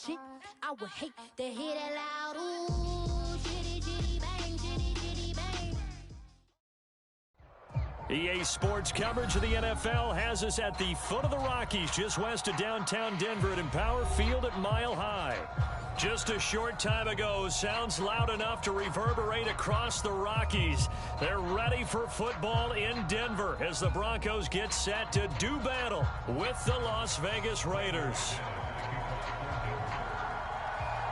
shit. I would hate to hear that loud ooh, shitty, shitty, bang, shitty, shitty, bang. EA Sports coverage of the NFL has us at the foot of the Rockies, just west of downtown Denver at Empower Field at Mile High. Just a short time ago, sounds loud enough to reverberate across the Rockies. They're ready for football in Denver as the Broncos get set to do battle with the Las Vegas Raiders.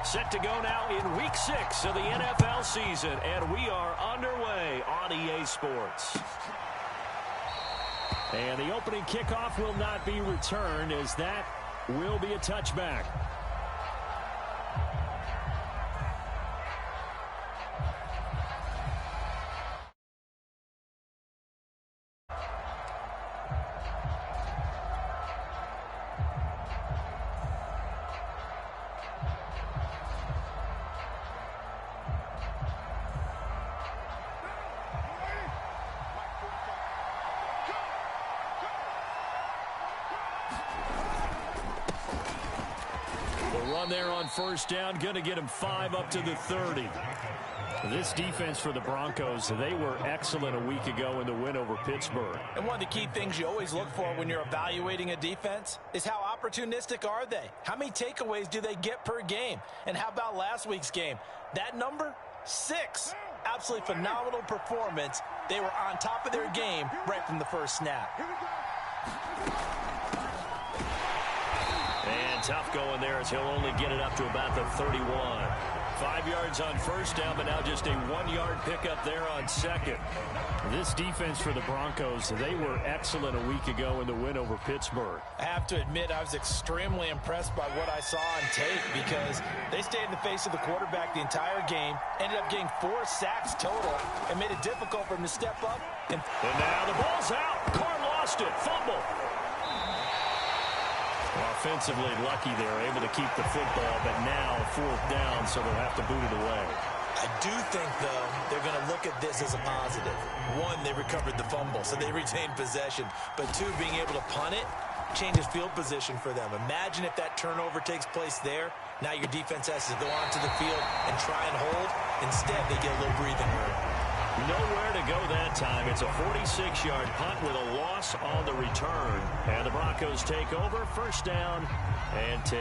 Set to go now in Week 6 of the NFL season, and we are underway on EA Sports. And the opening kickoff will not be returned, as that will be a touchback. Run there on first down, going to get him 5 up to the 30. This defense for the Broncos, they were excellent a week ago in the win over Pittsburgh. And one of the key things you always look for when you're evaluating a defense is how opportunistic are they? How many takeaways do they get per game? And how about last week's game? That number, 6. Absolutely phenomenal performance. They were on top of their game right from the first snap. And tough going there as he'll only get it up to about the 31. 5 yards on first down, but now just a 1-yard pickup there on second. This defense for the Broncos, they were excellent a week ago in the win over Pittsburgh. I have to admit, I was extremely impressed by what I saw on tape because they stayed in the face of the quarterback the entire game, ended up getting 4 sacks total, and made it difficult for him to step up. And now the ball's out. Carr lost it. Fumble. Offensively lucky they're able to keep the football, but now 4th down, so they'll have to boot it away. I do think, though, they're going to look at this as a positive. 1, they recovered the fumble, so they retained possession. But 2, being able to punt it changes field position for them. Imagine if that turnover takes place there. Now your defense has to go onto the field and try and hold. Instead, they get a little breathing room. Nowhere to go that time. It's a 46-yard punt with a loss on the return. And the Broncos take over, first down and 10.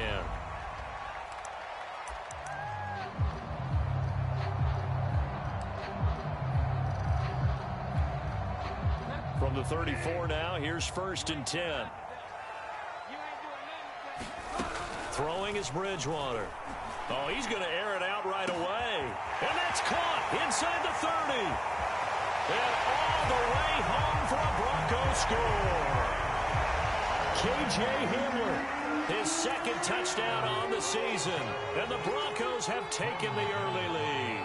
From the 34 now, here's 1st and 10. Throwing is Bridgewater. Oh, he's going to air it out right away. And that's caught inside the 30. And all the way home for a Broncos score. K.J. Hamler, his 2nd touchdown on the season. And the Broncos have taken the early lead.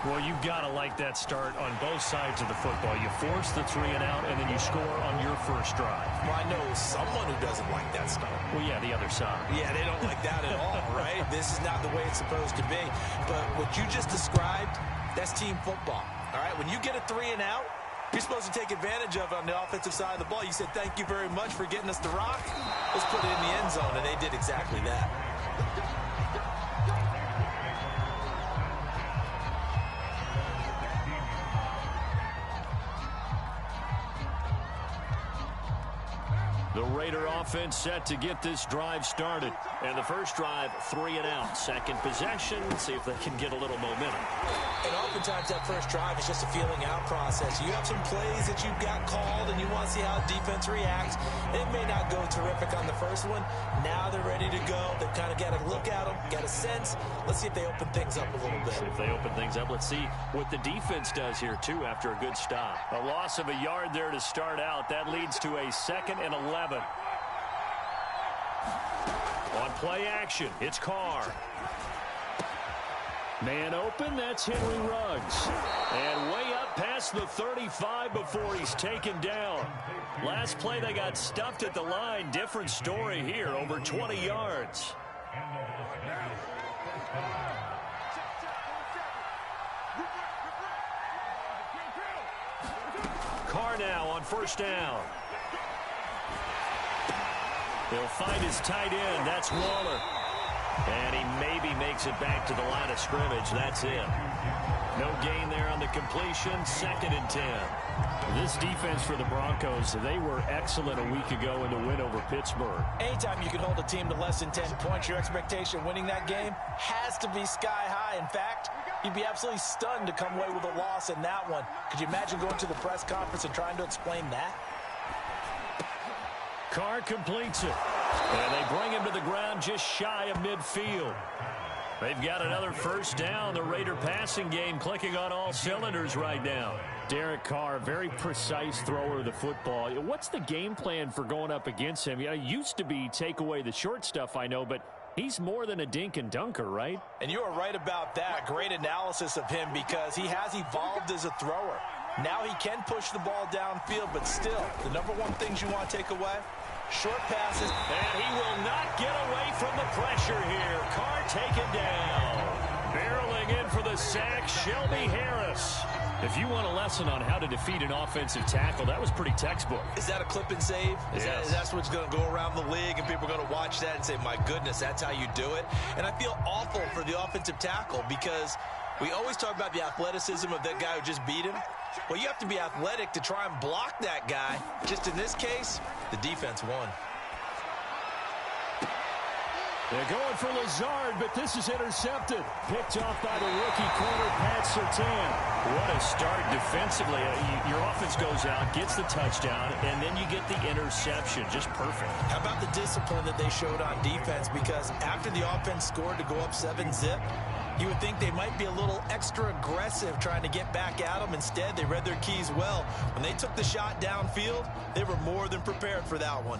Well, you've got to like that start on both sides of the football. You force the 3 and out, and then you score on your first drive. Well, I know someone who doesn't like that start. Well, yeah, the other side. Yeah, they don't like that at all, right? This is not the way it's supposed to be. But what you just described, that's team football, all right? When you get a 3 and out, you're supposed to take advantage of it on the offensive side of the ball. You said, thank you very much for getting us the rock. Let's put it in the end zone, and they did exactly that. The Raider offense set to get this drive started. And the first drive, 3 and out. Second possession, see if they can get a little momentum. And oftentimes that first drive is just a feeling out process. You have some plays that you've got called and you want to see how defense reacts. It may not go terrific on the first one. Now they're ready to go. They've kind of got to look at them, got a sense. Let's see if they open things up a little bit. See if they open things up. Let's see what the defense does here, too, after a good stop. A loss of a yard there to start out. That leads to a 2nd and 11. On play action, it's Carr. Man open, that's Henry Ruggs. And way up past the 35 before he's taken down. Last play, they got stuffed at the line. Different story here, over 20 yards. Carr now on first down. He'll find his tight end. That's Waller. And he maybe makes it back to the line of scrimmage. That's it. No gain there on the completion. 2nd and 10. This defense for the Broncos, they were excellent a week ago in the win over Pittsburgh. Anytime you can hold a team to less than 10 points, your expectation winning that game has to be sky high. In fact, you'd be absolutely stunned to come away with a loss in that one. Could you imagine going to the press conference and trying to explain that? Carr completes it. And they bring him to the ground just shy of midfield. They've got another first down. The Raider passing game clicking on all cylinders right now. Derek Carr, very precise thrower of the football. What's the game plan for going up against him? It used to be take away the short stuff, I know, but he's more than a dink and dunker, right? And you are right about that. Great analysis of him because he has evolved as a thrower. Now he can push the ball downfield, but still, the number one things you want to take away, short passes. And he will not get away from the pressure here. Carr taken down. Barreling in for the sack, Shelby Harris. If you want a lesson on how to defeat an offensive tackle, that was pretty textbook. Is that a clip and save? Yes. That's what's going to go around the league, and people are going to watch that and say, my goodness, that's how you do it? And I feel awful for the offensive tackle because we always talk about the athleticism of that guy who just beat him. Well, you have to be athletic to try and block that guy. Just in this case, the defense won. They're going for Lazard, but this is intercepted. Picked off by the rookie corner, Pat Surtain. What a start defensively. Your offense goes out, gets the touchdown, and then you get the interception. Just perfect. How about the discipline that they showed on defense? Because after the offense scored to go up 7-zip, you would think they might be a little extra aggressive trying to get back at them. Instead, they read their keys well. When they took the shot downfield, they were more than prepared for that one.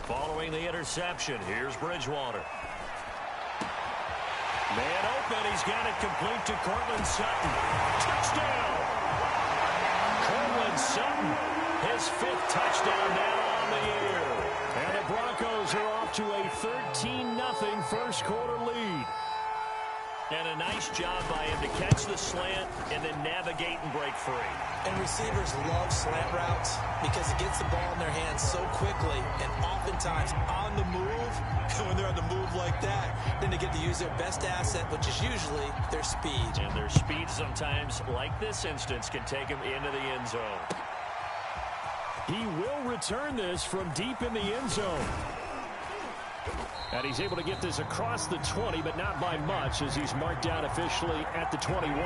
Following the interception, here's Bridgewater. Man open, he's got it complete to Cortland Sutton. Touchdown! Cortland Sutton, his 5th touchdown now on the year. And the Broncos are off to a 13-0 first quarter lead. And a nice job by him to catch the slant and then navigate and break free. And receivers love slant routes because it gets the ball in their hands so quickly and oftentimes on the move. When they're on the move like that, then they get to use their best asset, which is usually their speed. And their speed sometimes, like this instance, can take them into the end zone. He will return this from deep in the end zone. And he's able to get this across the 20, but not by much, as he's marked down officially at the 21.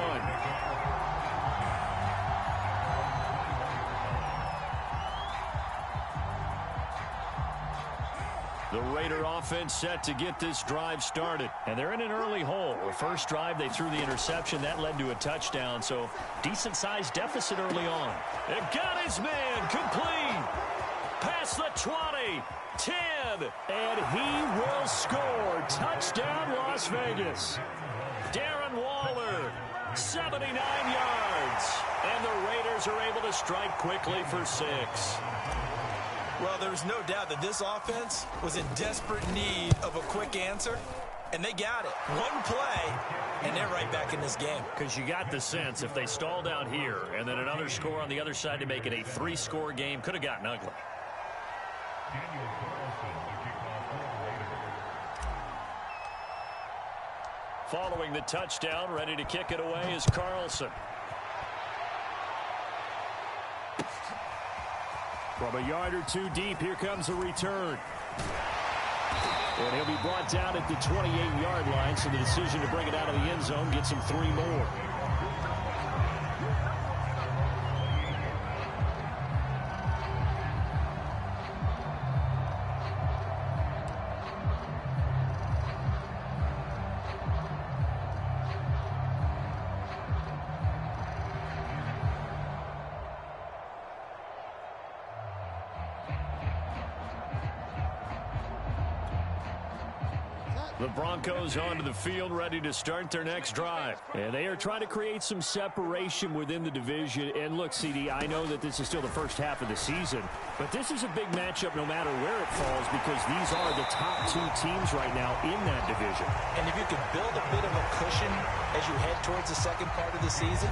The Raider offense set to get this drive started. And they're in an early hole. The first drive, they threw the interception. That led to a touchdown, so decent-sized deficit early on. It got his man complete. Past the 20. 10. And he will score. Touchdown, Las Vegas. Darren Waller, 79 yards. And the Raiders are able to strike quickly for 6. Well, there's no doubt that this offense was in desperate need of a quick answer, and they got it. One play, and they're right back in this game. Because you got the sense if they stall down here and then another score on the other side to make it a 3-score game, could have gotten ugly. Following the touchdown, ready to kick it away is Carlson. From a yard or two deep, here comes a return. And he'll be brought down at the 28-yard line, so the decision to bring it out of the end zone gets him 3 more. The Broncos onto the field, ready to start their next drive. And they are trying to create some separation within the division. And look, CD, I know that this is still the first half of the season, but this is a big matchup no matter where it falls because these are the top two teams right now in that division. And if you can build a bit of a cushion as you head towards the second part of the season,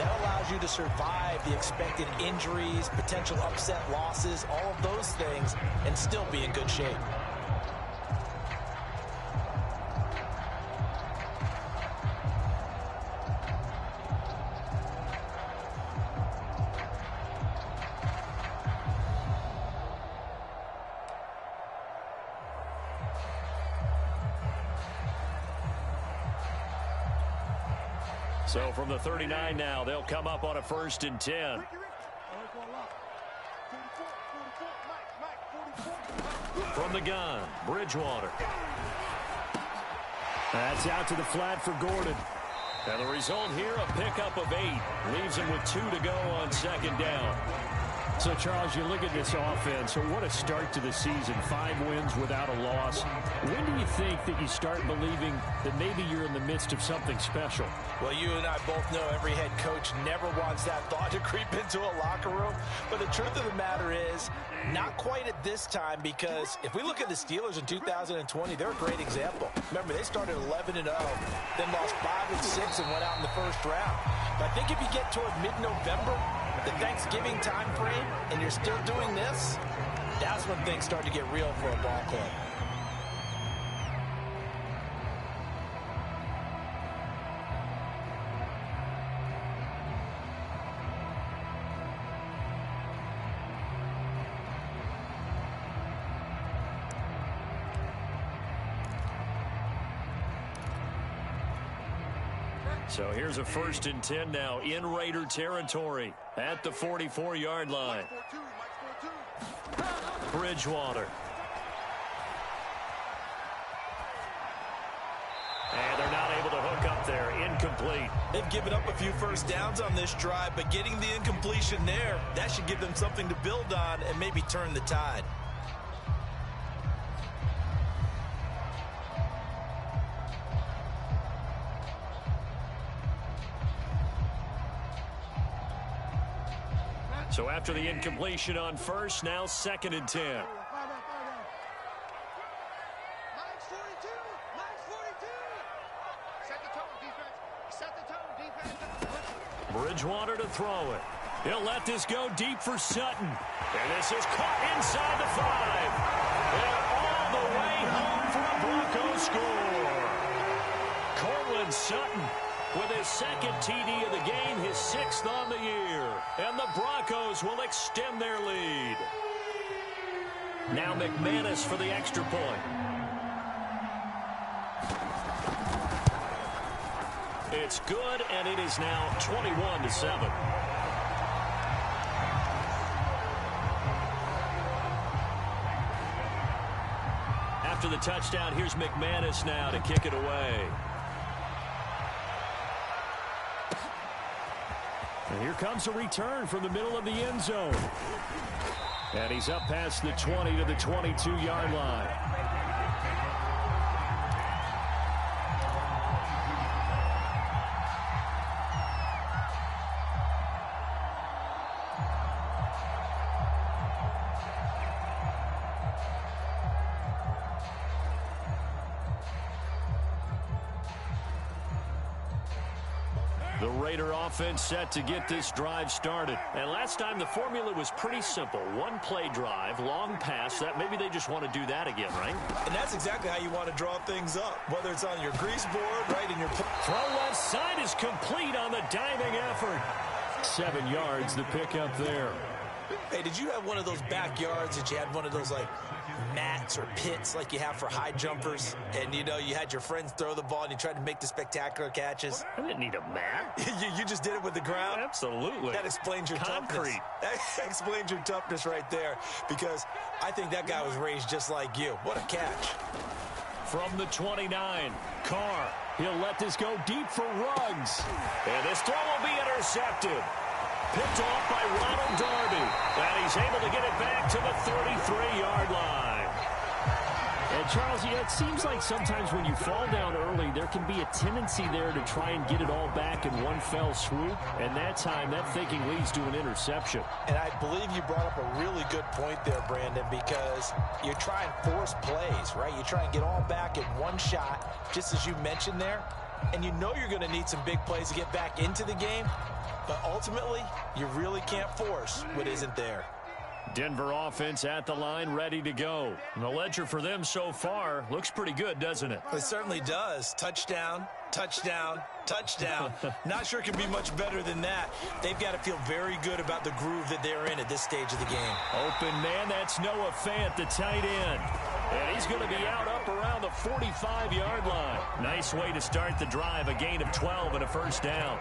that allows you to survive the expected injuries, potential upset losses, all of those things, and still be in good shape. So from the 39 now, they'll come up on a 1st and 10. From the gun, Bridgewater. That's out to the flat for Gordon. And the result here, a pickup of 8. Leaves him with 2 to go on 2nd down. So, Charles, you look at this offense, so what a start to the season. 5 wins without a loss. When do you think that you start believing that maybe you're in the midst of something special? Well, you and I both know every head coach never wants that thought to creep into a locker room. But the truth of the matter is, not quite at this time, because if we look at the Steelers in 2020, they're a great example. Remember, they started 11-0, then lost 5 and 6 and went out in the first round. But I think if you get toward mid-November, the Thanksgiving time frame, and you're still doing this, that's when things start to get real for a ball club. So here's a 1st and 10 now in Raider territory at the 44-yard line. Bridgewater. And they're not able to hook up there. Incomplete. They've given up a few first downs on this drive, but getting the incompletion there, that should give them something to build on and maybe turn the tide. So after the incompletion on 1st, now 2nd and 10. Bridgewater to throw it. He'll let this go deep for Sutton. And this is caught inside the 5. And all the way home for a Broncos score. Cortland Sutton with his 2nd TD of the game, his 6th on the year. And the Broncos will extend their lead. Now McManus for the extra point. It's good, and it is now 21-7. After the touchdown, here's McManus now to kick it away. And here comes a return from the middle of the end zone. And he's up past the 20 to the 22-yard line. The Raider offense set to get this drive started. And last time the formula was pretty simple. 1-play drive, long pass. That maybe they just want to do that again, right? And that's exactly how you want to draw things up. Whether it's on your grease board, right in your... Throw left side is complete on the diving effort. 7 yards, the pickup there. Hey, did you have one of those backyards that you had one of those, like, mats or pits like you have for high jumpers? And, you know, you had your friends throw the ball and you tried to make the spectacular catches? I didn't need a mat. you just did it with the ground? Absolutely. That explains your concrete. That explains your toughness right there, because I think that guy was raised just like you. What a catch. From the 29, Carr. He'll let this go deep for Ruggs. And this throw will be intercepted. Picked off by Ronald Darby. And he's able to get it back to the 33-yard line. And Charles, it seems like sometimes when you fall down early, there can be a tendency there to try and get it all back in one fell swoop. And that time, that thinking leads to an interception. And I believe you brought up a really good point there, Brandon, because you try and force plays, right? You try and get all back in one shot, just as you mentioned there. And you know you're going to need some big plays to get back into the game. But ultimately, you really can't force what isn't there. Denver offense at the line, ready to go. And the ledger for them so far looks pretty good, doesn't it? It certainly does. Touchdown, touchdown, touchdown. Not sure it can be much better than that. They've got to feel very good about the groove that they're in at this stage of the game. Open man, that's Noah Fant, the tight end. And he's going to be out up around the 45-yard line. Nice way to start the drive, a gain of 12 and a first down.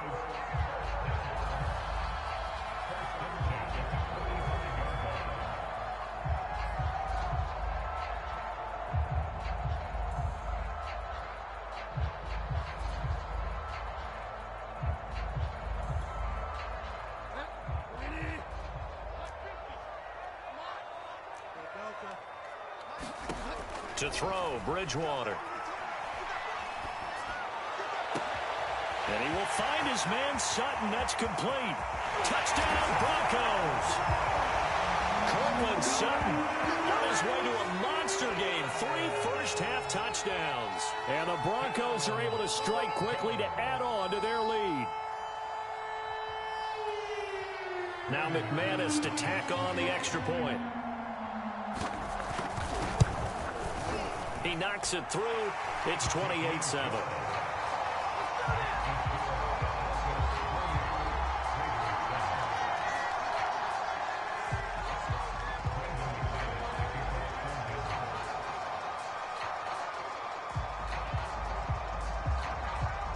To throw, Bridgewater. And he will find his man, Sutton. That's complete. Touchdown, Broncos. Cortland Sutton on his way to a monster game. 3 first-half touchdowns. And the Broncos are able to strike quickly to add on to their lead. Now McManus to tack on the extra point. He knocks it through. It's 28-7.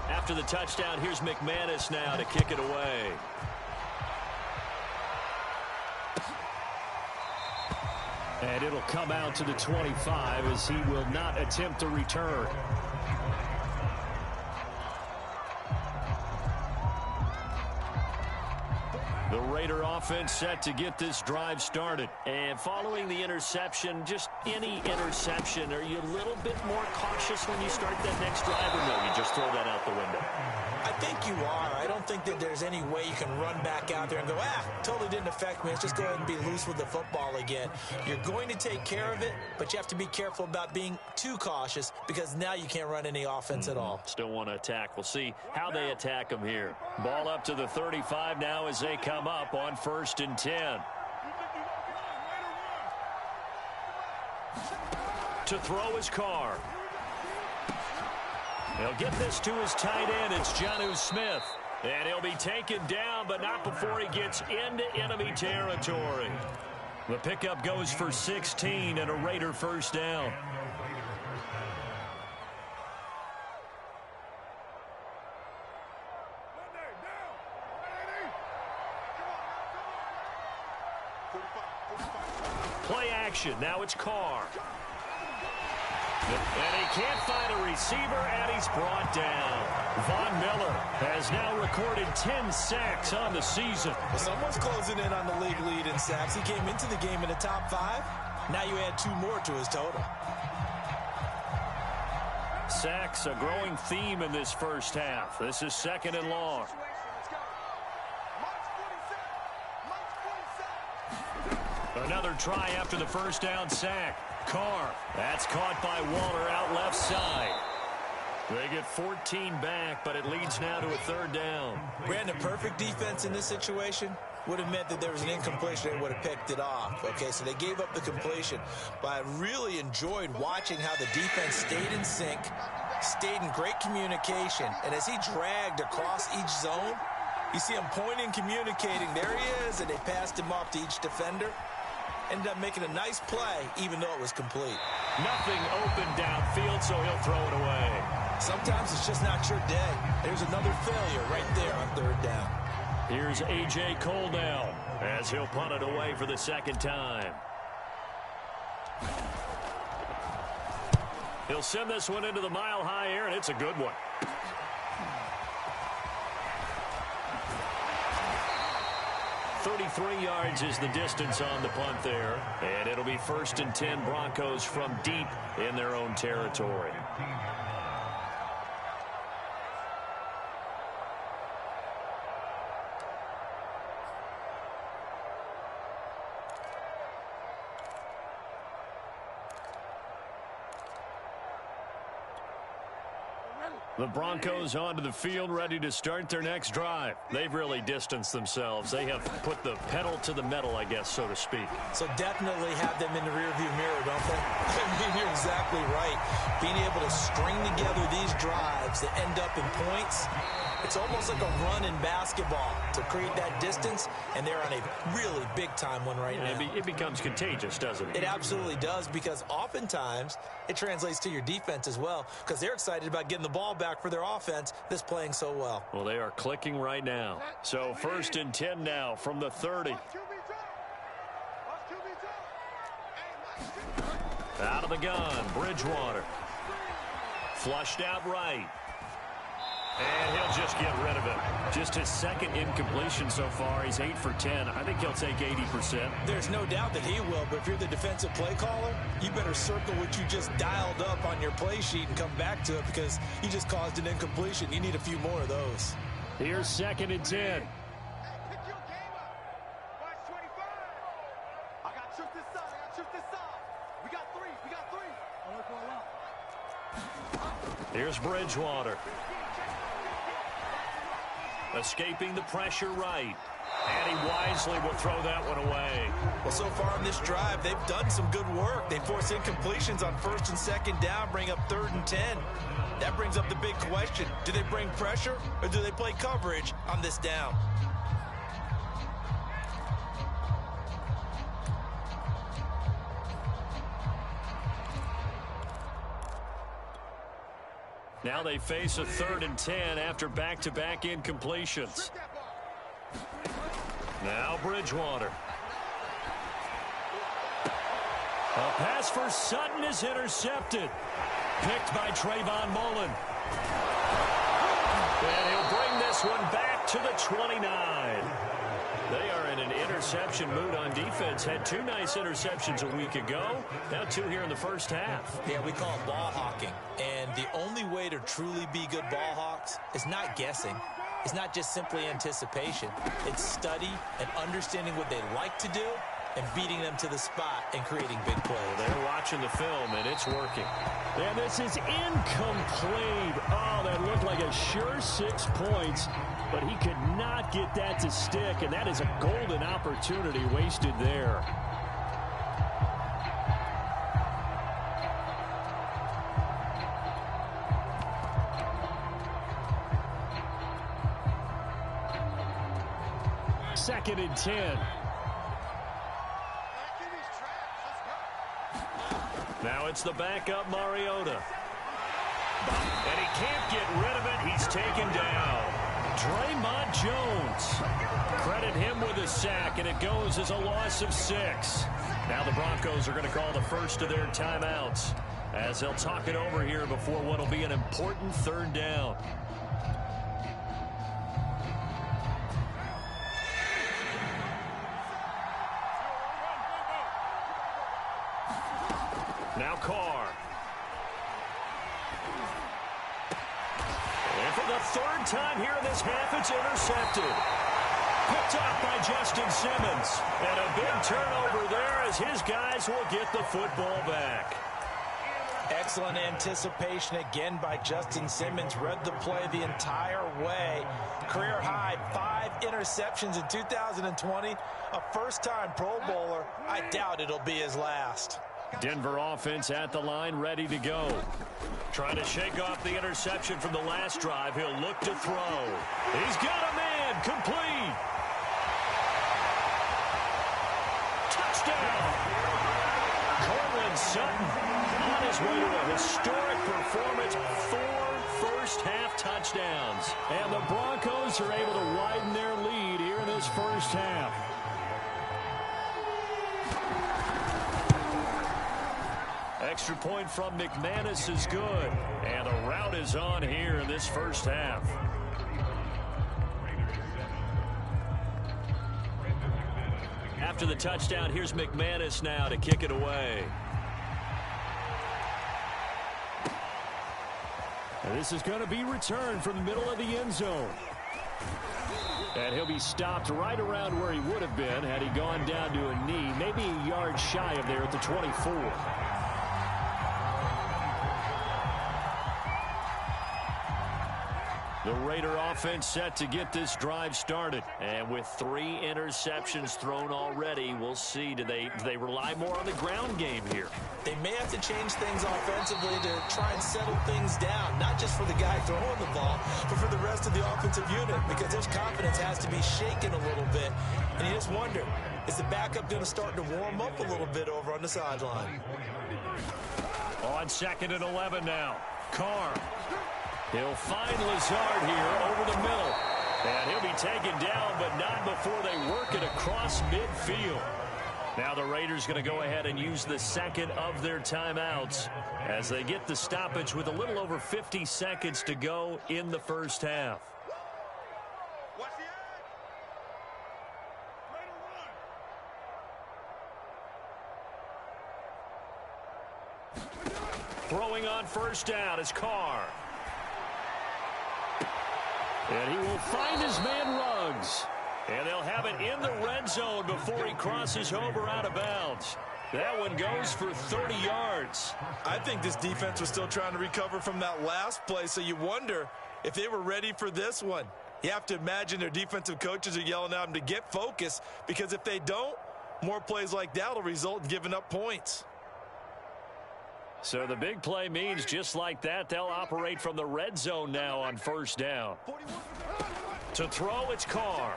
After the touchdown, here's McManus now to kick it away. And it'll come out to the 25 as he will not attempt to return. The Raider offense set to get this drive started. And following the interception, just any interception, are you a little bit more cautious when you start that next drive, or no, you just throw that out the window? I think you are. I don't think that there's any way you can run back out there and go, totally didn't affect me. Let's just go ahead and be loose with the football again. You're going to take care of it, but you have to be careful about being too cautious because now you can't run any offense at all. Still want to attack. We'll see how they attack them here. Ball up to the 35 now as they come up on 1st and 10. To throw his Carr. He'll get this to his tight end. It's Jonnu Smith. And he'll be taken down, but not before he gets into enemy territory. The pickup goes for 16 and a Raider first down. Play action. Now it's Carr. And he can't find a receiver, and he's brought down. Von Miller has now recorded 10 sacks on the season. Well, someone's closing in on the league lead in sacks. He came into the game in the top 5. Now you add 2 more to his total. Sacks, a growing theme in this first half. This is 2nd and long. Another try after the first down sack. Carr, that's caught by Waller out left side. They get 14 back, but it leads now to a 3rd down. Brandon, perfect defense in this situation would have meant that there was an incompletion. They would have picked it off. Okay, so they gave up the completion. But I really enjoyed watching how the defense stayed in sync, stayed in great communication. And as he dragged across each zone, you see him pointing, communicating. There he is, and they passed him off to each defender. Ended up making a nice play, even though it was complete. Nothing open downfield, so he'll throw it away. Sometimes it's just not your day. There's another failure right there on 3rd down. Here's A.J. Cole now as he'll punt it away for the 2nd time. He'll send this one into the mile-high air, and it's a good one. 33 yards is the distance on the punt there. And it'll be 1st and 10 Broncos from deep in their own territory. The Broncos onto the field, ready to start their next drive. They've really distanced themselves. They have put the pedal to the metal, I guess, so to speak. So definitely have them in the rearview mirror, don't they? I mean, you're exactly right. Being able to string together these drives that end up in points, it's almost like a run in basketball to create that distance, and they're on a really big-time one right now. It becomes contagious, doesn't it? It absolutely does, because oftentimes it translates to your defense as well, because they're excited about getting the ball back for their offense that's playing so well. Well, they are clicking right now. So 1st and 10 now from the 30. Out of the gun, Bridgewater. Flushed out right. And he'll just get rid of it. Just his second incompletion so far. He's 8 for 10. I think he'll take 80%. There's no doubt that he will, but if you're the defensive play caller, you better circle what you just dialed up on your play sheet and come back to it, because you just caused an incompletion. You need a few more of those. Here's 2nd and 10. Here's Bridgewater. Escaping the pressure right. And he wisely will throw that one away. Well, so far in this drive, they've done some good work. They force incompletions on 1st and 2nd down, bring up 3rd and 10. That brings up the big question. Do they bring pressure, or do they play coverage on this down? Now they face a 3rd and 10 after back-to-back incompletions. Now Bridgewater. A pass for Sutton is intercepted. Picked by Trayvon Mullen. And he'll bring this one back to the 29. They are in an interception mood on defense. Had 2 nice interceptions a week ago. Now 2 here in the first half. Yeah, we call it ball hawking. And the only way to truly be good ball hawks is not guessing. It's not just simply anticipation. It's study and understanding what they like to do and beating them to the spot and creating big plays. They're watching the film, and it's working. And this is incomplete. Oh, that looked like a sure 6 points, but he could not get that to stick, and that is a golden opportunity wasted there. Second and 10. Now it's the backup Mariota. And he can't get rid of it. He's taken down. Draymond Jones. Credit him with a sack, and it goes as a loss of 6. Now the Broncos are going to call the first of their timeouts as they'll talk it over here before what will be an important 3rd down. Now Carr. And for the 3rd time here in this half, it's intercepted. Picked off by Justin Simmons. And a big turnover there as his guys will get the football back. Excellent anticipation again by Justin Simmons. Read the play the entire way. Career high 5 interceptions in 2020. A first-time Pro Bowler. I doubt it'll be his last. Denver offense at the line, ready to go. Trying to shake off the interception from the last drive. He'll look to throw. He's got a man. Complete. Touchdown. Cortland Sutton on his way to a historic performance. 4 first-half touchdowns. And the Broncos are able to widen their lead here in this first half. Extra point from McManus is good. And the route is on here in this first half. After the touchdown, here's McManus now to kick it away. And this is going to be returned from the middle of the end zone. And he'll be stopped right around where he would have been had he gone down to a knee, maybe a yard shy of there at the 24. The Raider offense set to get this drive started. And with 3 interceptions thrown already, we'll see. Do they rely more on the ground game here? They may have to change things offensively to try and settle things down, not just for the guy throwing the ball, but for the rest of the offensive unit, because their confidence has to be shaken a little bit. And you just wonder, is the backup going to start to warm up a little bit over on the sideline? On 2nd and 11 now. Carr. He'll find Lazard here over the middle. And he'll be taken down, but not before they work it across midfield. Now the Raiders going to go ahead and use the second of their timeouts as they get the stoppage with a little over 50 seconds to go in the first half. Throwing on first down is Carr. And he will find his man Ruggs. And they'll have it in the red zone before he crosses over out of bounds. That one goes for 30 yards. I think this defense was still trying to recover from that last play, so you wonder if they were ready for this one. You have to imagine their defensive coaches are yelling at them to get focused, because if they don't, more plays like that will result in giving up points. So the big play means just like that, they'll operate from the red zone now on first down. To throw, it's Carr.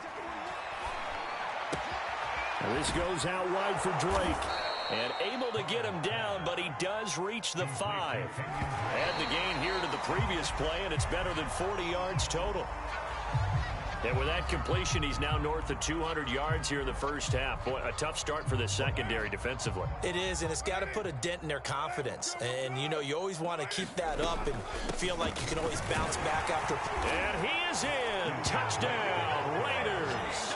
And this goes out wide for Drake. And able to get him down, but he does reach the 5. Add the gain here to the previous play, and it's better than 40 yards total. And with that completion, he's now north of 200 yards here in the first half. Boy, a tough start for the secondary defensively. It is, and it's got to put a dent in their confidence. And, you know, you always want to keep that up and feel like you can always bounce back after. And he is in. Touchdown, Raiders.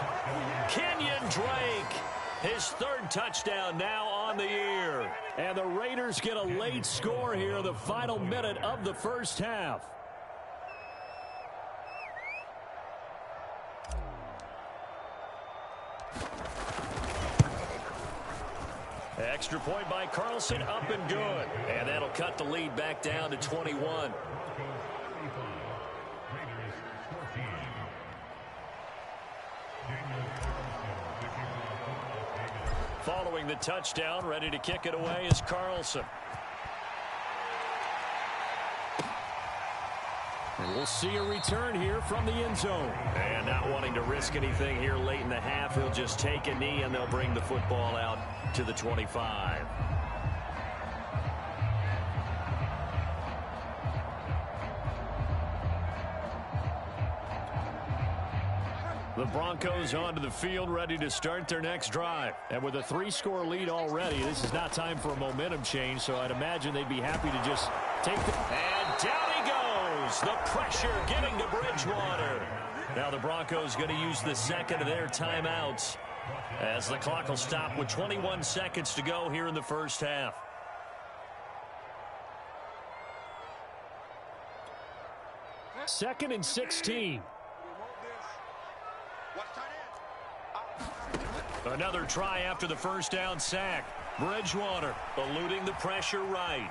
Kenyon Drake, his 3rd touchdown now on the year. And the Raiders get a late score here in the final minute of the first half. Extra point by Carlson, up and good. And that'll cut the lead back down to 21. Following the touchdown, ready to kick it away is Carlson. And we'll see a return here from the end zone. And not wanting to risk anything here late in the half, he'll just take a knee and they'll bring the football out to the 25. The Broncos onto the field, ready to start their next drive. And with a 3-score lead already, this is not time for a momentum change, so I'd imagine they'd be happy to just take the... And down he goes. The pressure getting to Bridgewater. Now the Broncos going to use the second of their timeouts as the clock will stop with 21 seconds to go here in the first half. Second and 16. Another try after the first down sack. Bridgewater eluding the pressure right.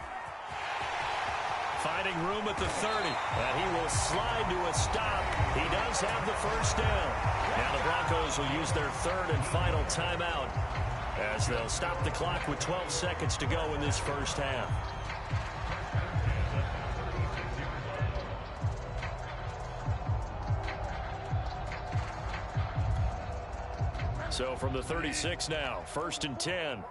Finding room at the 30. And he will slide to a stop. He does have the first down. Now the Broncos will use their 3rd and final timeout as they'll stop the clock with 12 seconds to go in this first half. So from the 36 now, 1st and 10.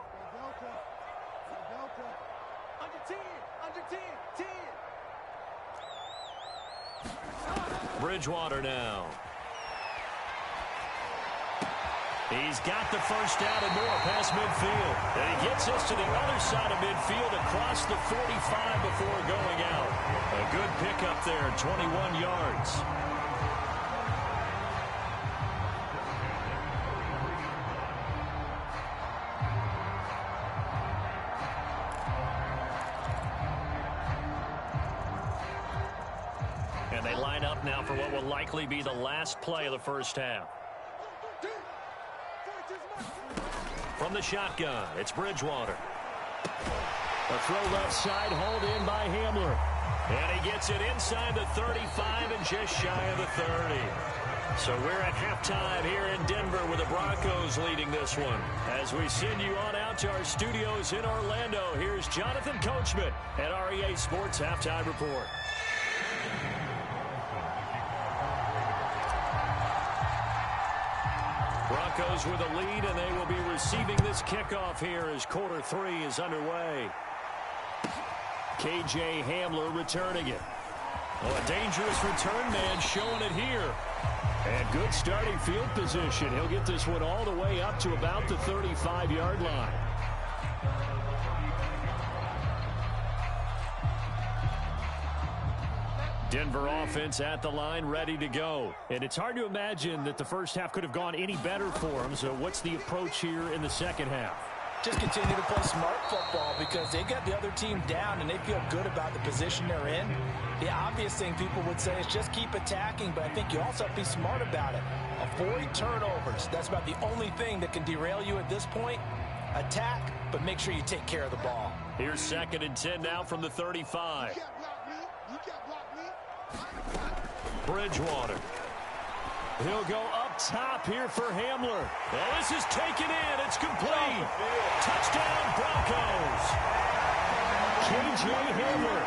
Bridgewater now. He's got the first down and more past midfield. And he gets us to the other side of midfield across the 45 before going out. A good pickup there, 21 yards. for what will likely be the last play of the first half. From the shotgun, it's Bridgewater. A throw left side, hauled in by Hamler. And he gets it inside the 35 and just shy of the 30. So we're at halftime here in Denver with the Broncos leading this one. As we send you on out to our studios in Orlando, here's Jonathan Coachman at REA Sports Halftime Report. Broncos with a lead, and they will be receiving this kickoff here as quarter 3 is underway. K.J. Hamler returning it. Oh, a dangerous return man showing it here. And good starting field position. He'll get this one all the way up to about the 35-yard line. Denver offense at the line, ready to go. And it's hard to imagine that the first half could have gone any better for them. So what's the approach here in the second half? Just continue to play smart football because they got the other team down and they feel good about the position they're in. The obvious thing people would say is just keep attacking, but I think you also have to be smart about it. Avoid turnovers. That's about the only thing that can derail you at this point. Attack, but make sure you take care of the ball. Here's 2nd and 10 now from the 35. Bridgewater. He'll go up top here for Hamler. Well, this is taken in. It's complete. Touchdown, Broncos. K.J. Hamler.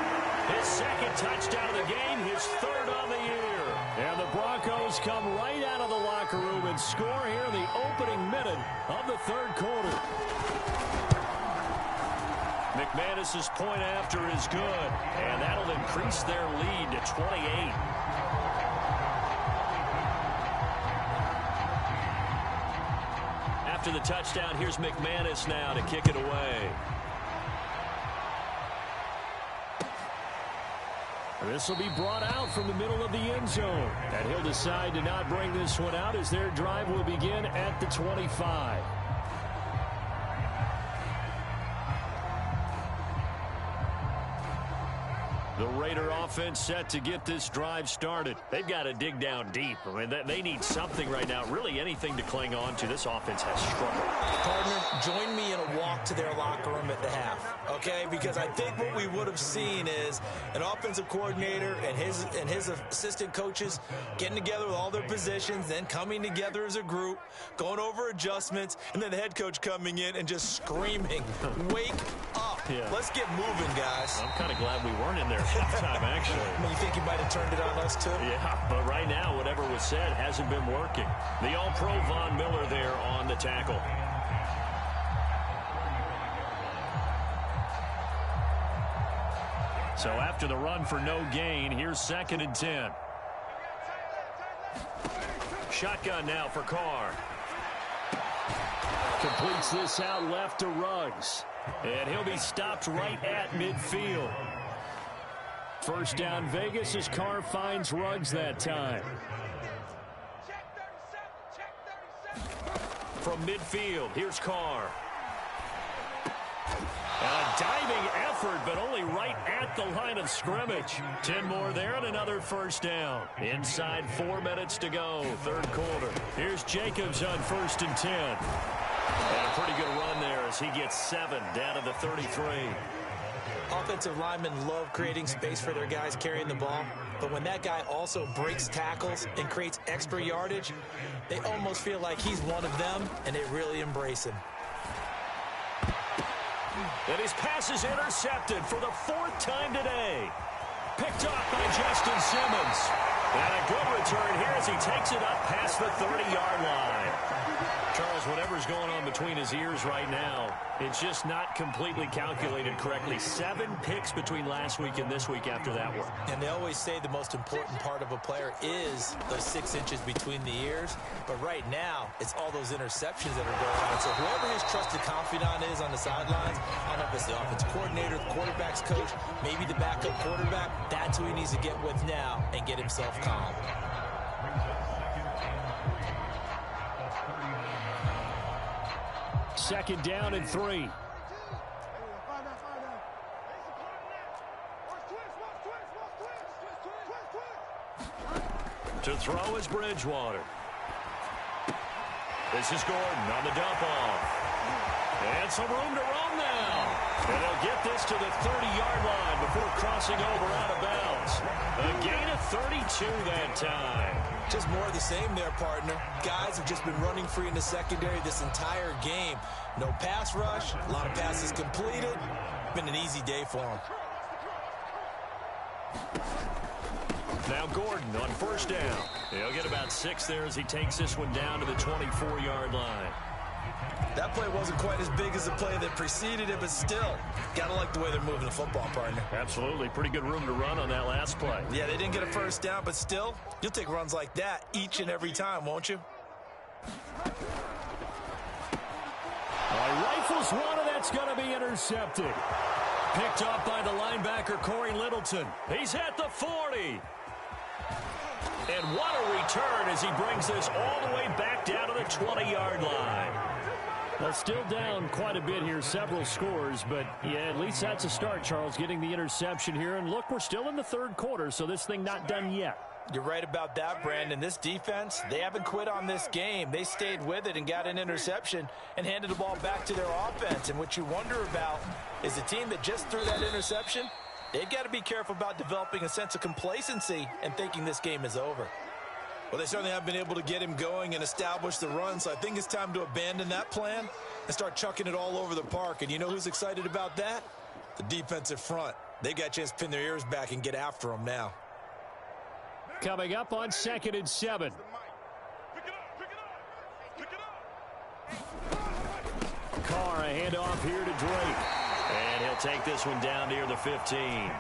His 2nd touchdown of the game, his 3rd on the year. And the Broncos come right out of the locker room and score here in the opening minute of the 3rd quarter. McManus's point after is good, and that'll increase their lead to 28. After the touchdown, here's McManus now to kick it away. This will be brought out from the middle of the end zone. And he'll decide to not bring this one out as their drive will begin at the 25. The Raider offense set to get this drive started. They've got to dig down deep. I mean, they need something right now, really anything to cling on to. This offense has struggled. Partner, join me in a walk to their locker room at the half, okay? Because I think what we would have seen is an offensive coordinator and his assistant coaches getting together with all their positions, then coming together as a group, going over adjustments, and then the head coach coming in and just screaming, wake up. Yeah. Let's get moving, guys. I'm kind of glad we weren't in there at halftime, actually. I mean, you think you might have turned it on us, too? Yeah, but right now, whatever was said hasn't been working. The All-Pro Von Miller there on the tackle. So after the run for no gain, here's 2nd and 10. Shotgun now for Carr. Completes this out left to Ruggs. And he'll be stopped right at midfield. First down Vegas as Carr finds Ruggs that time. From midfield, here's Carr. A diving effort, but only right at the line of scrimmage. 10 more there and another first down. Inside 4 minutes to go, 3rd quarter. Here's Jacobs on 1st and 10. And a pretty good run there as he gets 7 down to the 33. Offensive linemen love creating space for their guys carrying the ball, but when that guy also breaks tackles and creates extra yardage, they almost feel like he's one of them, and they really embrace him. And his pass is intercepted for the 4th time today. Picked off by Justin Simmons. And a good return here as he takes it up past the 30-yard line. Charles, whatever's going on between his ears right now, it's just not completely calculated correctly. 7 picks between last week and this week after that one. And they always say the most important part of a player is those 6 inches between the ears. But right now, it's all those interceptions that are going on. So whoever his trusted confidant is on the sidelines, I don't know if it's the offensive coordinator, the quarterback's coach, maybe the backup quarterback, that's who he needs to get with now and get himself calm. Second down and 3. To throw is Bridgewater. This is Gordon on the dump off. And some room to roam now. And they'll get this to the 30-yard line before crossing over out of bounds. A gain of 32 that time. Just more of the same there, partner. Guys have just been running free in the secondary this entire game. No pass rush, a lot of passes completed. Been an easy day for them. Now Gordon on first down. He'll get about 6 there as he takes this one down to the 24-yard line. That play wasn't quite as big as the play that preceded it, but still, gotta like the way they're moving the football, partner. Absolutely. Pretty good room to run on that last play. Yeah, they didn't get a first down, but still, you'll take runs like that each and every time, won't you? Rifles one, and that's going to be intercepted. Picked off by the linebacker, Corey Littleton. He's at the 40. And what a return as he brings this all the way back down to the 20-yard line. Well, still down quite a bit here, several scores, but yeah, at least that's a start, Charles, getting the interception here. And look, we're still in the third quarter, so this thing not done yet. You're right about that, Brandon. This defense, they haven't quit on this game. They stayed with it and got an interception and handed the ball back to their offense. And what you wonder about is the team that just threw that interception, they've got to be careful about developing a sense of complacency and thinking this game is over. Well, they certainly have been able to get him going and establish the run, so I think it's time to abandon that plan and start chucking it all over the park. And you know who's excited about that? The defensive front. They got a chance to pin their ears back and get after him now. Coming up on 2nd and 7. Carr, a handoff here to Drake. And he'll take this one down near the 15.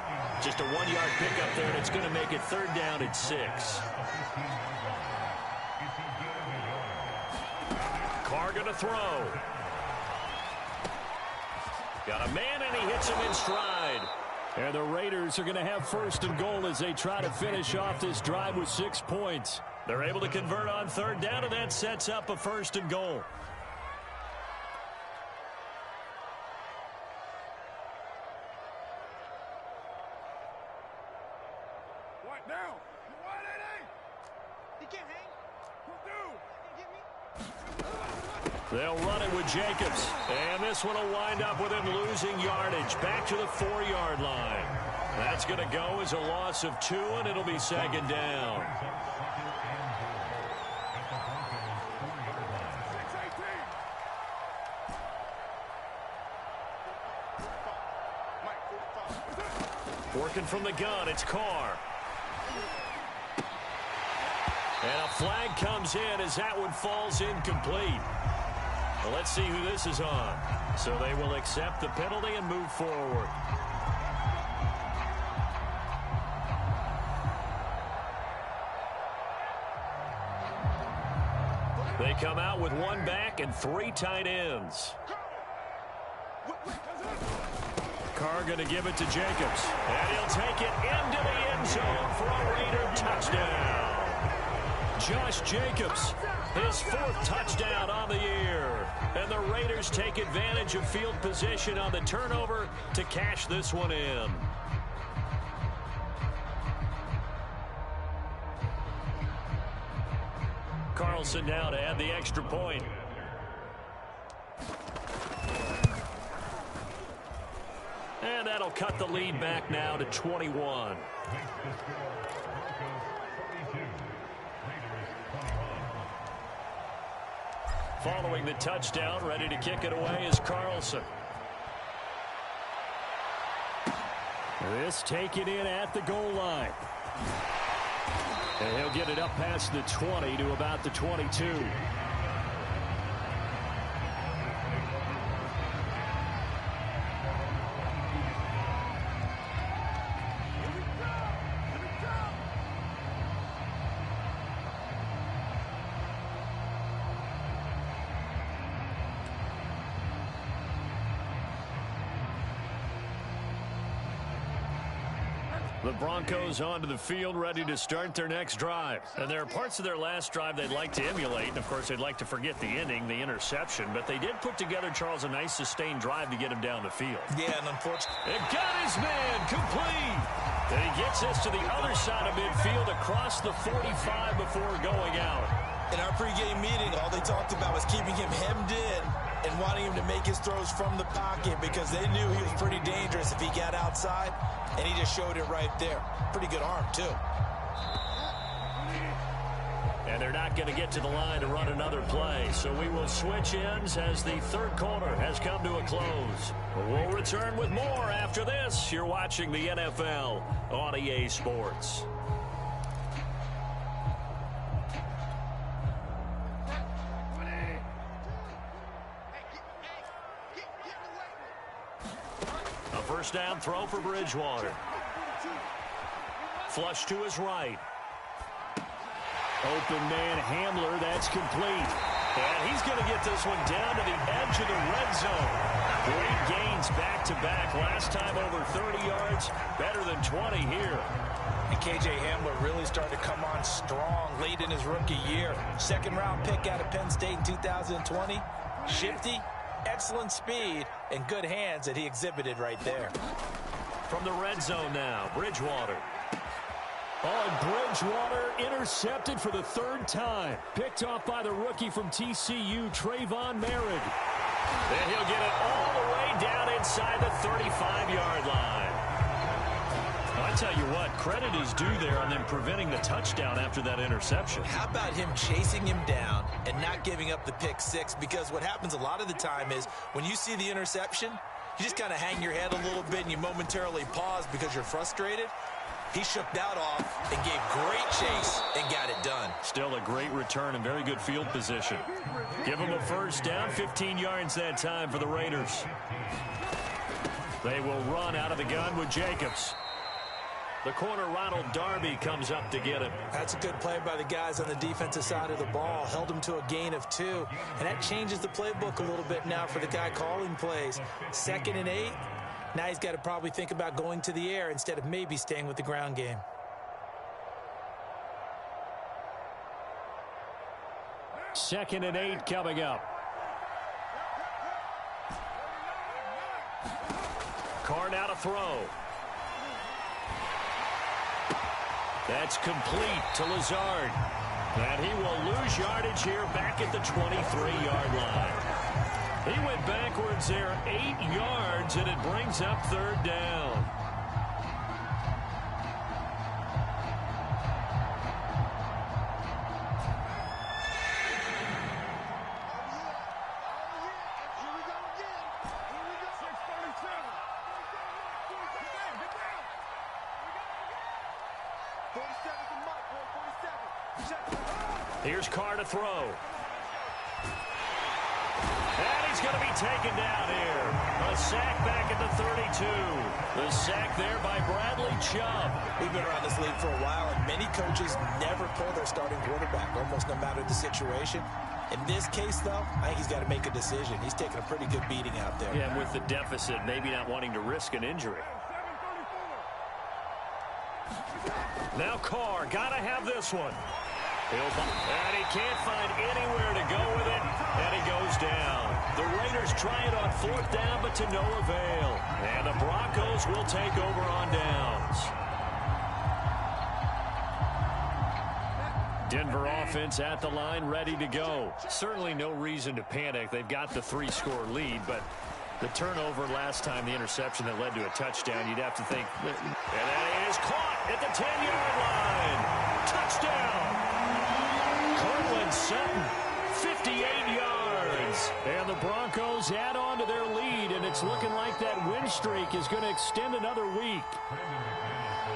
Just a 1-yard pickup there, and it's going to make it 3rd down at 6. Carr going to throw. Got a man, and he hits him in stride. And the Raiders are going to have 1st and goal as they try to finish off this drive with 6 points. They're able to convert on 3rd down, and that sets up a 1st and goal. What now? What he can't hang. They'll run it with Jacobs. And this one will wind up with him losing yardage. Back to the 4-yard line. That's going to go as a loss of 2, and it'll be 2nd down. Working from the gun, it's Carr. And a flag comes in as that one falls incomplete. Well, let's see who this is on. So they will accept the penalty and move forward. They come out with 1 back and 3 tight ends. Carr going to give it to Jacobs. And he'll take it into the end zone for a Raider touchdown. Josh Jacobs, his 4th touchdown on the year. And the Raiders take advantage of field position on the turnover to cash this one in. Carlson now to add the extra point. And that'll cut the lead back now to 21. Following the touchdown, ready to kick it away is Carlson. This taken in at the goal line. And he'll get it up past the 20 to about the 22. The Broncos onto the field, ready to start their next drive. And there are parts of their last drive they'd like to emulate. And, of course, they'd like to forget the ending, the interception. But they did put together, Charles, a nice sustained drive to get him down the field. Yeah, and unfortunately, It got his man complete. And he gets this to the other side of midfield across the 45 before going out. In our pregame meeting, all they talked about was keeping him hemmed in and wanting him to make his throws from the pocket because they knew he was pretty dangerous if he got outside, and he just showed it right there. Pretty good arm, too. And they're not going to get to the line to run another play, so we will switch ends as the third quarter has come to a close. We'll return with more after this. You're watching the NFL on EA Sports. A first down throw for Bridgewater. Flush to his right. Open man Hamler, that's complete. And he's going to get this one down to the edge of the red zone. Great gains back-to-back. Last time over 30 yards, better than 20 here. And K.J. Hamler really started to come on strong late in his rookie year. Second-round pick out of Penn State in 2020. Shifty, excellent speed, and good hands that he exhibited right there. From the red zone now, Bridgewater. Oh, and Bridgewater intercepted for the third time. Picked off by the rookie from TCU, Trayvon Merritt. And he'll get it all the way down inside the 35-yard line. I tell you what, credit is due there on them preventing the touchdown after that interception. How about him chasing him down and not giving up the pick six? Because what happens a lot of the time is when you see the interception, you just kind of hang your head a little bit and you momentarily pause because you're frustrated. He shook that off and gave great chase and got it done. Still a great return and very good field position. Give him a first down, 15 yards that time for the Raiders. They will run out of the gun with Jacobs. The corner, Ronald Darby, comes up to get him. That's a good play by the guys on the defensive side of the ball. Held him to a gain of 2. And that changes the playbook a little bit now for the guy calling plays. 2nd and 8. Now he's got to probably think about going to the air instead of maybe staying with the ground game. Second and 8 coming up. Carr now to throw. That's complete to Lazard. And he will lose yardage here back at the 23-yard line. He went backwards there 8 yards, and it brings up third down. Here's Carr to throw. And he's going to be taken down here. A sack back at the 32. The sack there by Bradley Chubb. We've been around this league for a while, and many coaches never pull their starting quarterback, almost no matter the situation. In this case, though, I think he's got to make a decision. He's taking a pretty good beating out there. Yeah, with the deficit, maybe not wanting to risk an injury. Now Carr, got to have this one. And he can't find anywhere to go with it, and he goes down. The Raiders try it on 4th down, but to no avail. And the Broncos will take over on downs. Denver offense at the line, ready to go. Certainly no reason to panic. They've got the 3-score lead, but the turnover last time, the interception that led to a touchdown, you'd have to think. And that is caught at the 10-yard line. Touchdown. Cortland Sutton, 58 yards. And the Broncos add on to their lead, and it's looking like that win streak is going to extend another week.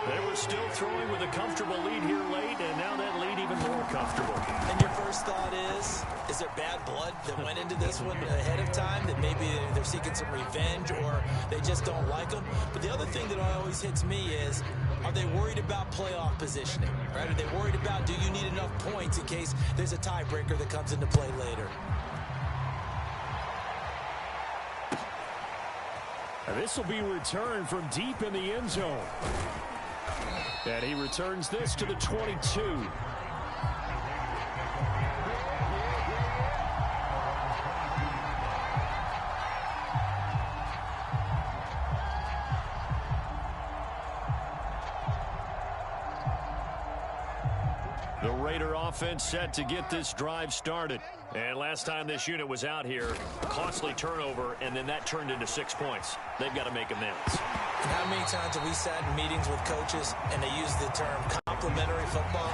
They were still throwing with a comfortable lead here late, and now that lead even more comfortable. And your first thought is there bad blood that went into this one ahead of time, that maybe they're seeking some revenge or they just don't like them? But the other thing that always hits me is, are they worried about playoff positioning? Right? Are they worried about, do you need enough points in case there's a tiebreaker that comes into play later? And this will be returned from deep in the end zone. And he returns this to the 22. Raider offense set to get this drive started. And last time this unit was out here, costly turnover, and then that turned into 6 points. They've got to make amends. And how many times have we sat in meetings with coaches and they use the term complementary football?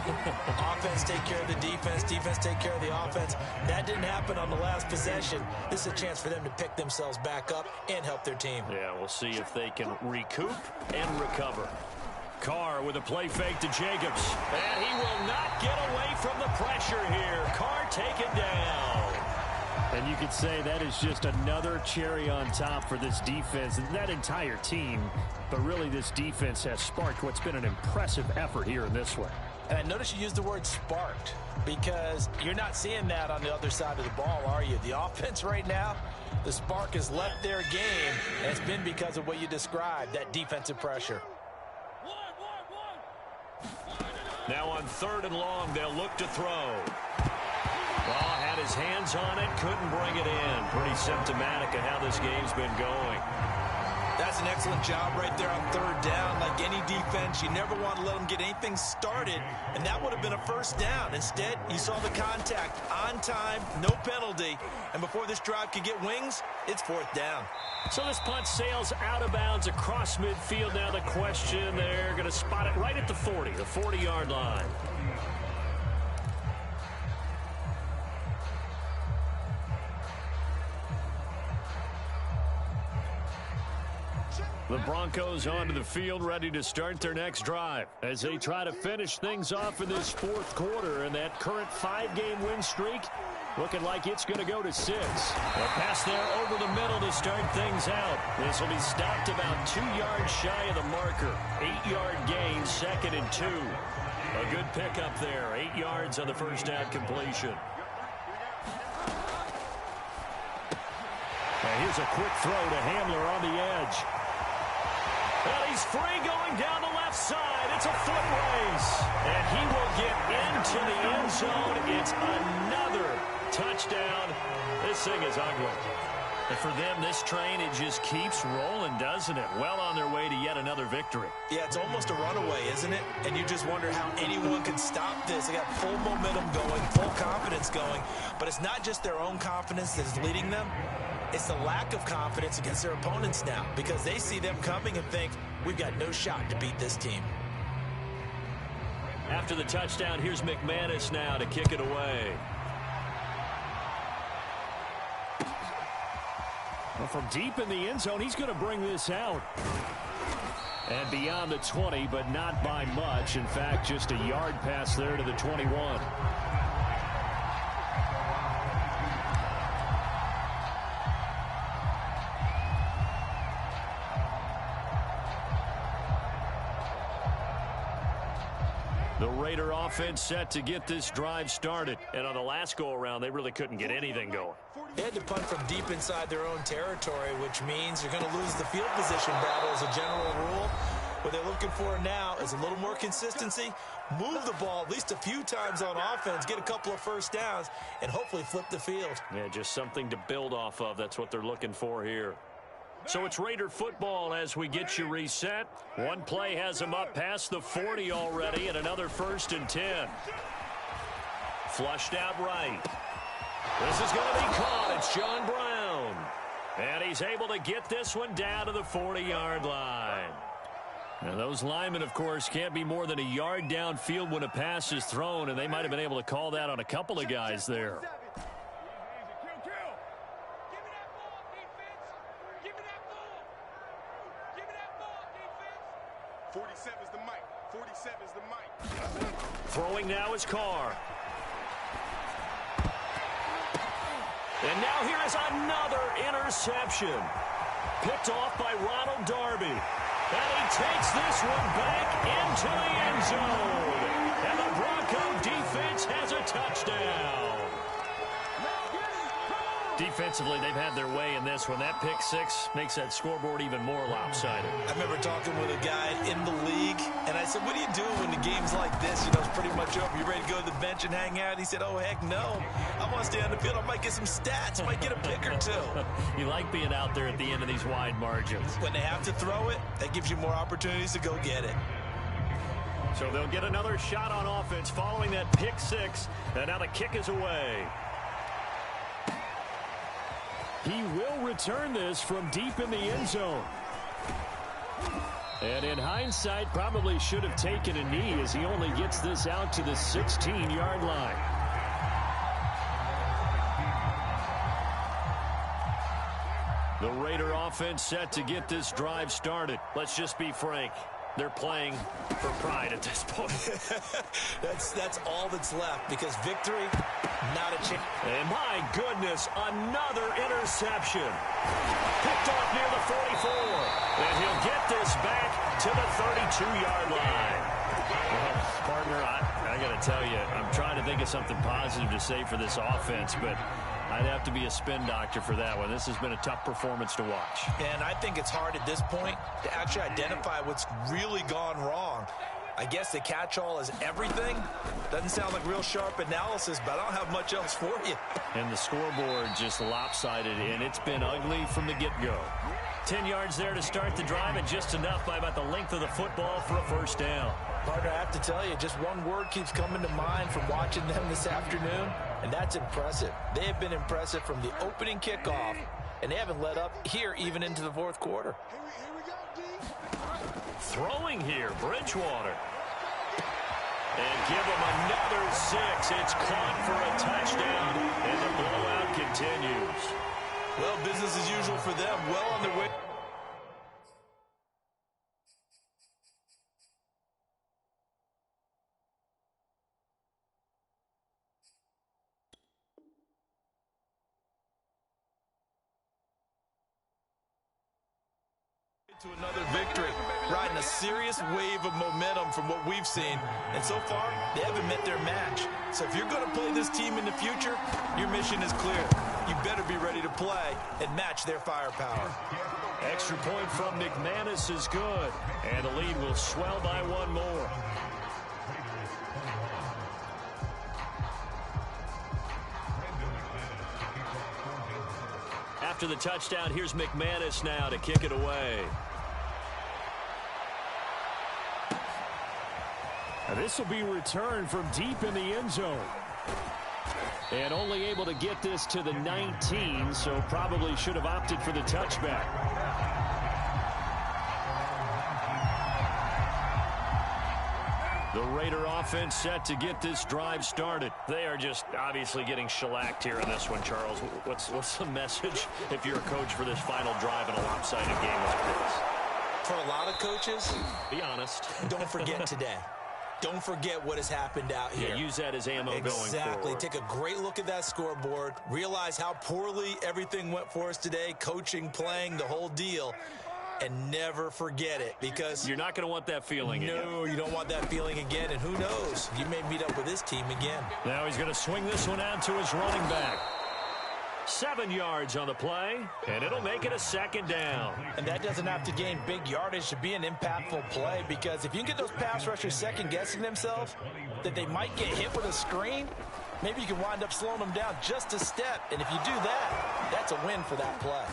Offense take care of the defense, defense take care of the offense. That didn't happen on the last possession. This is a chance for them to pick themselves back up and help their team. Yeah, we'll see if they can recoup and recover. Carr with a play fake to Jacobs. And he will not get away from the pressure here. Carr taken down. And you could say that is just another cherry on top for this defense and that entire team. But really, this defense has sparked what's been an impressive effort here in this one. And I notice you used the word sparked because you're not seeing that on the other side of the ball, are you? The offense right now, the spark has left their game, and it's been because of what you described, that defensive pressure. Now on 3rd and long, they'll look to throw. Well, had his hands on it, couldn't bring it in. Pretty symptomatic of how this game's been going. That's an excellent job right there on 3rd down. Like any defense, you never want to let them get anything started, and that would have been a 1st down. Instead, you saw the contact on time, no penalty, and before this drive could get wings, it's 4th down. So this punt sails out of bounds across midfield. Now the question, they're going to spot it right at the 40, the 40-yard line. The Broncos onto the field, ready to start their next drive as they try to finish things off in this 4th quarter. And that current 5-game win streak looking like it's going to go to 6. A pass there over the middle to start things out. This will be stopped about 2 yards shy of the marker. 8-yard gain, 2nd and 2. A good pickup there. 8 yards on the 1st down completion. Now here's a quick throw to Hamler on the edge. And he's free going down the left side. It's a foot race. And he will get into the end zone. It's another touchdown. This thing is ugly. And for them, this train, it just keeps rolling, doesn't it? Well on their way to yet another victory. Yeah, it's almost a runaway, isn't it? And you just wonder how anyone can stop this. They got full momentum going, full confidence going. But it's not just their own confidence that's leading them. It's the lack of confidence against their opponents now because they see them coming and think, we've got no shot to beat this team. After the touchdown, here's McManus now to kick it away. Well, from deep in the end zone, he's going to bring this out. And beyond the 20, but not by much. In fact, just a yard pass there to the 21. The Raider offense set to get this drive started. And on the last go-around, they really couldn't get anything going. They had to punt from deep inside their own territory, which means you're going to lose the field position battle as a general rule. What they're looking for now is a little more consistency, move the ball at least a few times on offense, get a couple of 1st downs, and hopefully flip the field. Yeah, just something to build off of. That's what they're looking for here. So it's Raider football as we get you reset. One play has them up past the 40 already, and another 1st and 10. Flushed out right. This is going to be caught. It's John Brown. And he's able to get this one down to the 40-yard line. And those linemen, of course, can't be more than a yard downfield when a pass is thrown, and they might have been able to call that on a couple of guys there. 47's the mic. 47's the mic. Throwing now is Carr. And now here is another interception. Picked off by Ronald Darby. And he takes this one back into the end zone. And the Bronco defense has a touchdown. Defensively, they've had their way in this one. That pick six makes that scoreboard even more lopsided. I remember talking with a guy in the league, and I said, what do you do when the game's like this? You know, it's pretty much over. You ready to go to the bench and hang out? He said, oh, heck no. I want to stay on the field. I might get some stats. I might get a pick or two. You like being out there at the end of these wide margins. When they have to throw it, that gives you more opportunities to go get it. So they'll get another shot on offense following that pick six. And now the kick is away. He will return this from deep in the end zone. And in hindsight, probably should have taken a knee as he only gets this out to the 16-yard line. The Raider offense set to get this drive started. Let's just be frank. They're playing for pride at this point. That's all that's left because victory, not a chance. And my goodness, another interception. Picked off near the 44. And he'll get this back to the 32-yard line. Well, partner, I got to tell you, I'm trying to think of something positive to say for this offense, but I'd have to be a spin doctor for that one. This has been a tough performance to watch. And I think it's hard at this point to actually identify what's really gone wrong. I guess the catch-all is everything. Doesn't sound like real sharp analysis, but I don't have much else for you. And the scoreboard just lopsided, and it's been ugly from the get-go. 10 yards there to start the drive, and just enough by about the length of the football for a first down. Partner, I have to tell you, just one word keeps coming to mind from watching them this afternoon, and that's impressive. They have been impressive from the opening kickoff, and they haven't let up here even into the fourth quarter. Throwing here, Bridgewater. And give him another 6. It's caught for a touchdown, and the blowout continues. Well, business as usual for them, well on their way. To another victory, riding a serious wave of momentum from what we've seen, and so far they haven't met their match. So if you're going to play this team in the future, your mission is clear. You better be ready to play and match their firepower. Extra point from McManus is good, and the lead will swell by one more. After the touchdown, here's McManus now to kick it away. This will be returned from deep in the end zone. And only able to get this to the 19, so probably should have opted for the touchback. The Raider offense set to get this drive started. They are just obviously getting shellacked here in this one, Charles. What's the message if you're a coach for this final drive in a lopsided game like this? For a lot of coaches, be honest. Don't forget today. Don't forget what has happened out here. Yeah, use that as ammo going forward. Exactly. Take a great look at that scoreboard. Realize how poorly everything went for us today. Coaching, playing, the whole deal. And never forget it, because you're not going to want that feeling again. No, you don't want that feeling again. And who knows? You may meet up with this team again. Now he's going to swing this one out to his running back. 7 yards on the play, and it'll make it a second down. And that doesn't have to gain big yardage to be an impactful play, because if you can get those pass rushers second-guessing themselves that they might get hit with a screen, maybe you can wind up slowing them down just a step. And if you do that, that's a win for that play.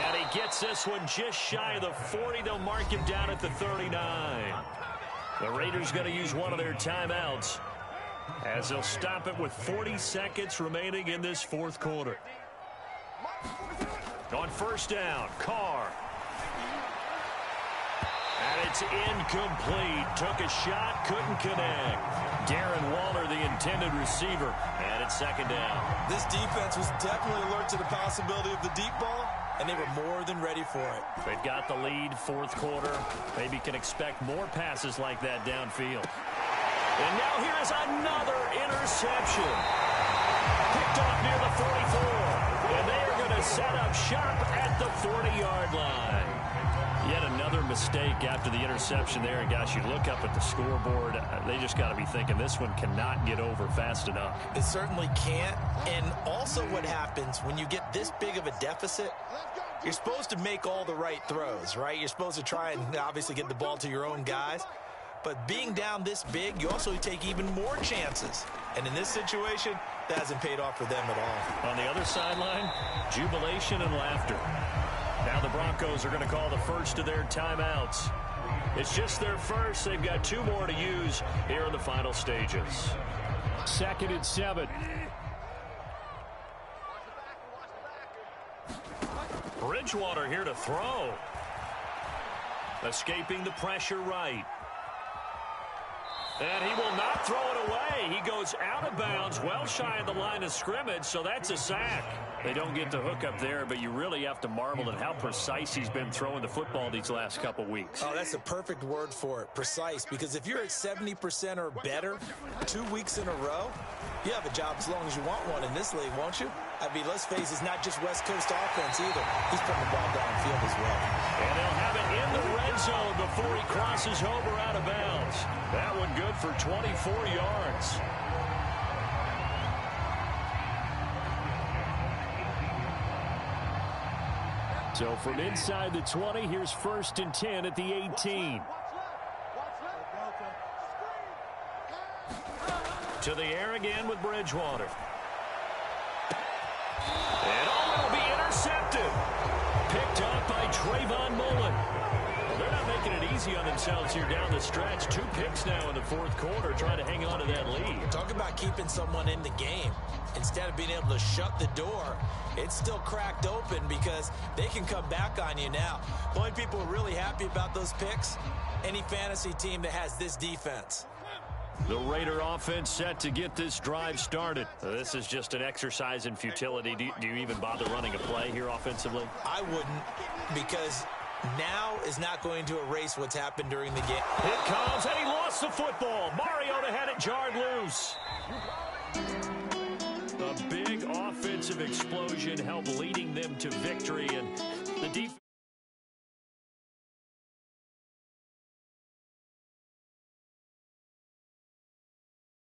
And he gets this one just shy of the 40. They'll mark him down at the 39. The Raiders going to use one of their timeouts as they'll stop it with 40 seconds remaining in this fourth quarter. On first down, Carr. And it's incomplete. Took a shot, couldn't connect. Darren Waller, the intended receiver, and it's second down. This defense was definitely alert to the possibility of the deep ball, and they were more than ready for it. They've got the lead, fourth quarter. Maybe can expect more passes like that downfield. And now here is another interception. Picked off near the 44. And they are going to set up shop at the 40-yard line. Yet another mistake after the interception there. And, gosh, you look up at the scoreboard. They just got to be thinking this one cannot get over fast enough. It certainly can't. And also what happens when you get this big of a deficit, you're supposed to make all the right throws, right? You're supposed to try and obviously get the ball to your own guys. But being down this big, you also take even more chances. And in this situation, that hasn't paid off for them at all. On the other sideline, jubilation and laughter. Now the Broncos are going to call the first of their timeouts. It's just their first. They've got 2 more to use here in the final stages. 2nd and 7. Bridgewater here to throw. Escaping the pressure right. And he will not throw it away. He goes out of bounds, well shy of the line of scrimmage, so that's a sack. They don't get the hook up there, but you really have to marvel at how precise he's been throwing the football these last couple weeks. Oh, that's a perfect word for it, precise, because if you're at 70% or better 2 weeks in a row, you have a job as long as you want one in this league, won't you? I mean, let's face it, it's not just West Coast offense either. He's putting the ball downfield as well. And they'll have it in the red zone before he crosses over out of bounds. That one good for 24 yards. So from inside the 20, here's 1st and 10 at the 18. To the air again with Bridgewater. And it'll be intercepted. Picked up by Trayvon Mullen. Well, they're not making it easy on themselves here down the stretch. 2 picks now in the 4th quarter, trying to hang on to that lead. Talk about keeping someone in the game. Instead of being able to shut the door, it's still cracked open because they can come back on you now. The only people who are really happy about those picks, any fantasy team that has this defense. The Raider offense set to get this drive started. This is just an exercise in futility. Do you even bother running a play here offensively? I wouldn't, because now is not going to erase what's happened during the game. It comes, and he lost the football. Mariota had it jarred loose. A big offensive explosion helped leading them to victory, and the defense